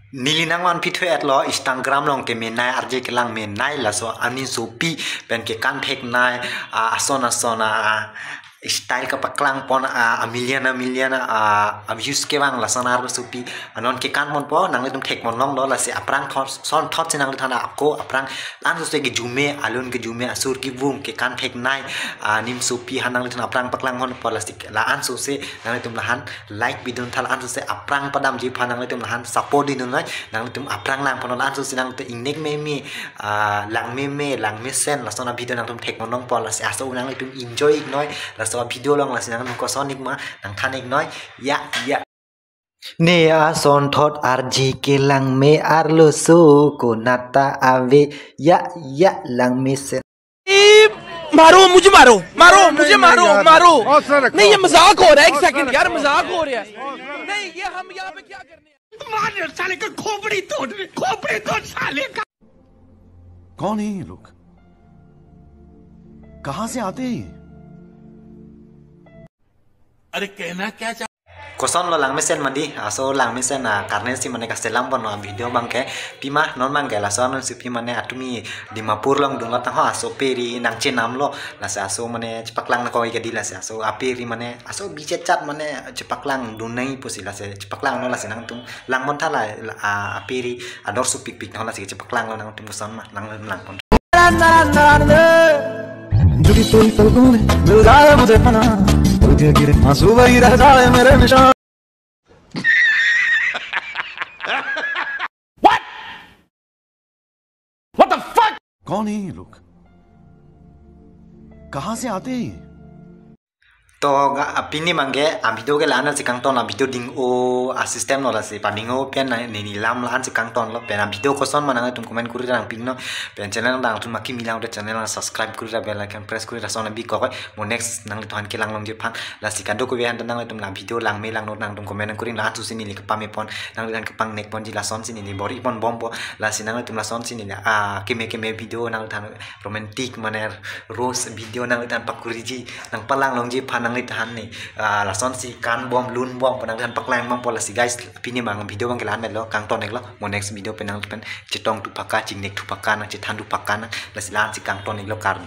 Nilinang wan pitho at lo Instagram long ke menai arje ke lang menai la so amin sopi pen ke kan phek nai asona style ka paklang pon miliana views ke wang la sonar sopi anon ke kan mon po nang le tum thek mon long lo la se aprang son thot nang le thana ko aprang lan so ke jume alun ke jume asur ki bum ke kan phek nai nim sopi hanang le thana aprang paklang mon po la sik la an so se nang le tum la han like video thal an so se aprang padam ji phanang le tum la han support din nai nang le tum aprang lang pon an so se nang te ingnek me lang me sen la sona video nang tum thek mon long po la se aso nang le tum enjoy ik noi la so video long la sinang ko sonik ma nang thanik noi ya ne a son thot arji ke lang me arlo so ko nata ave ya lang me se मारो मुझे मारो नहीं ये मजाक हो रहा है एक सेकंड यार मजाक हो रहा है नहीं ये हम यहाँ पे क्या करने मार साले का खोपड़ी तोड़ साले का कौन है ये लोग कहां से आते हैं अरे कहना क्या चाह koson lo lang mesen mandi aso lang mesen karena si mane kastelam pon video bangke pima non mangke la so non si pima ne atumi di mapur long dong latang ha aso peri nang cenam lo la sa aso mane cepak lang na ko ikadi la sa aso aperi mane aso bice cat mane cepak lang dunai posi la se cepak lang no la senang tung lang mon thala aperi ador su pik pik no la si cepak lang lo nang tum koson ma lang pon जुड़ी तोरी पलकों में मिल जाए मुझे पना पल के गिरे आंसू वही रह जाए मेरे निशान What the fuck कौन है ये लोग कहां से आते हैं to pini mangge video ke lana si kang ton video ding o system no la si pa ding o pen ni lam lan si kang ton lo pen video ko son manang tum comment kuri rang ping no pen channel dang tum maki milang de channel subscribe kuri ra bell icon press kuri ra son bi ko mo next nang ton ke lang long je phan la si kando ko we han nang tum la video lang me lang no nang tum comment kuri la tu sini li ka pame pon nang dan ka pang nek pon ji la son sini ni bori pon bombo la si nang tum la son sini keme video nang tan romantic maner rose video nang tan pakuri ji nang palang long ji phan nang tahan nih lason si kan bom lun bom penang dan paklang bang pola si guys pini bang video bang kelan lo kang ton lo mo next video penang pen cetong tu pakka cing nek tu pakka na cetan tu pakka na la si lan si kang ton lo kar